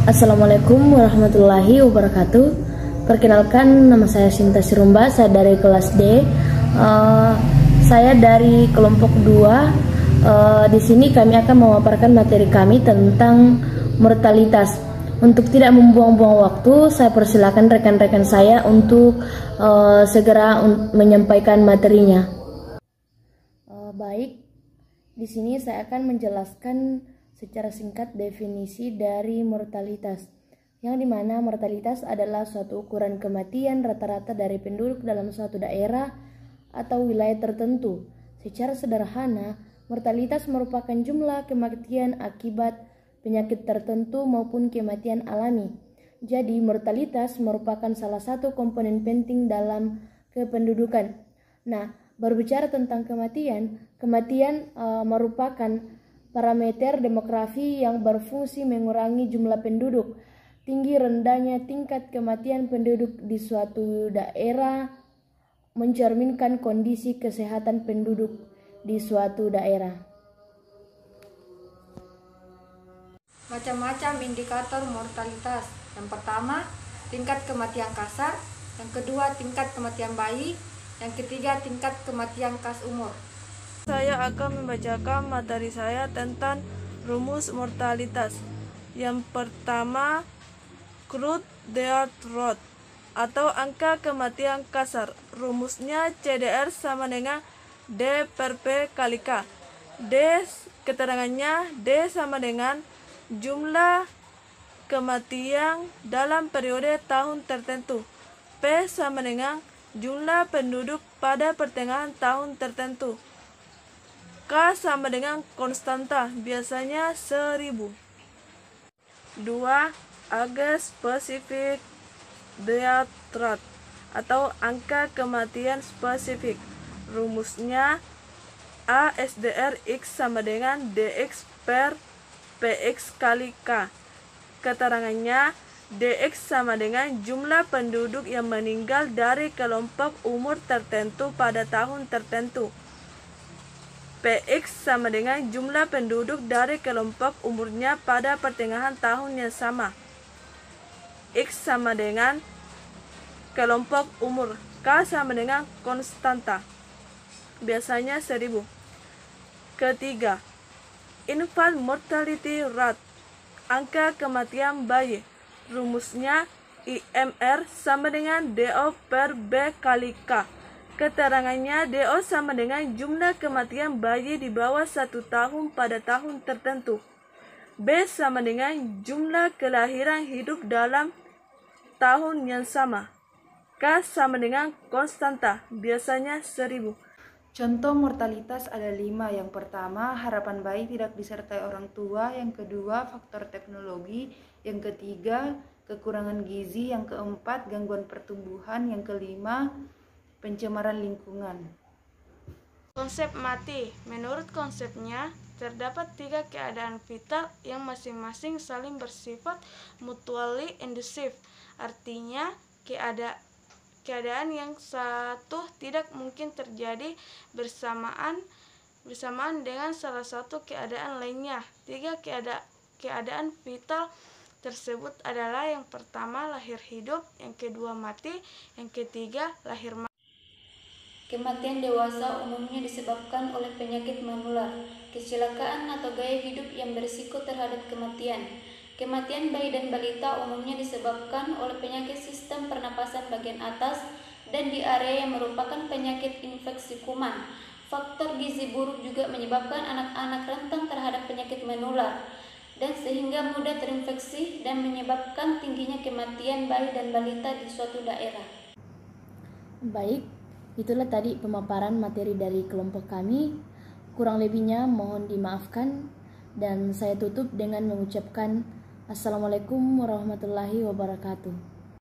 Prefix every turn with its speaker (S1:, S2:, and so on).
S1: Assalamualaikum warahmatullahi wabarakatuh. Perkenalkan, nama saya Sinta Sirumba, saya dari kelas D. Saya dari kelompok 2. Di sini kami akan memaparkan materi kami tentang mortalitas. Untuk tidak membuang-buang waktu, saya persilakan rekan-rekan saya untuk segera menyampaikan materinya. Baik, di sini saya akan menjelaskan secara singkat definisi dari mortalitas, yang dimana mortalitas adalah suatu ukuran kematian rata-rata dari penduduk dalam suatu daerah atau wilayah tertentu. Secara sederhana, mortalitas merupakan jumlah kematian akibat penyakit tertentu maupun kematian alami. Jadi, mortalitas merupakan salah satu komponen penting dalam kependudukan. Nah, berbicara tentang kematian merupakan parameter demografi yang berfungsi mengurangi jumlah penduduk. Tinggi rendahnya tingkat kematian penduduk di suatu daerah mencerminkan kondisi kesehatan penduduk di suatu daerah.
S2: Macam-macam indikator mortalitas. Yang pertama, tingkat kematian kasar. Yang kedua, tingkat kematian bayi. Yang ketiga, tingkat kematian kas umur.
S3: Saya akan membacakan materi saya tentang rumus mortalitas. Yang pertama, crude death rate atau angka kematian kasar. Rumusnya CDR sama dengan D per P kali K. D keterangannya D sama dengan jumlah kematian dalam periode tahun tertentu. P sama dengan jumlah penduduk pada pertengahan tahun tertentu. K sama dengan konstanta, biasanya 1000. 2. Agak spesifik death rate atau angka kematian spesifik. Rumusnya ASDR X sama dengan DX per PX kali K. Keterangannya DX sama dengan jumlah penduduk yang meninggal dari kelompok umur tertentu pada tahun tertentu. PX sama dengan jumlah penduduk dari kelompok umurnya pada pertengahan tahun yang sama. X sama dengan kelompok umur. K sama dengan konstanta, biasanya 1000. Ketiga, infant mortality rate, angka kematian bayi. Rumusnya IMR sama dengan DO per B kali K. Keterangannya DO sama dengan jumlah kematian bayi di bawah 1 tahun pada tahun tertentu. B sama dengan jumlah kelahiran hidup dalam tahun yang sama. K sama dengan konstanta, biasanya 1000.
S4: Contoh mortalitas ada 5. Yang pertama, harapan bayi tidak disertai orang tua. Yang kedua, faktor teknologi. Yang ketiga, kekurangan gizi. Yang keempat, gangguan pertumbuhan. Yang kelima, pencemaran lingkungan.
S3: Konsep mati. Menurut konsepnya, terdapat 3 keadaan vital yang masing-masing saling bersifat mutually inducive. Artinya, keadaan yang satu tidak mungkin terjadi bersamaan dengan salah satu keadaan lainnya. 3 keadaan vital tersebut adalah: yang pertama lahir hidup, yang kedua mati, yang ketiga lahir mati.
S5: Kematian dewasa umumnya disebabkan oleh penyakit menular, kecelakaan atau gaya hidup yang berisiko terhadap kematian. Kematian bayi dan balita umumnya disebabkan oleh penyakit sistem pernapasan bagian atas dan diare yang merupakan penyakit infeksi kuman. Faktor gizi buruk juga menyebabkan anak-anak rentan terhadap penyakit menular dan sehingga mudah terinfeksi dan menyebabkan tingginya kematian bayi dan balita di suatu daerah.
S1: Baik, itulah tadi pemaparan materi dari kelompok kami. Kurang lebihnya mohon dimaafkan, dan saya tutup dengan mengucapkan Assalamualaikum warahmatullahi wabarakatuh.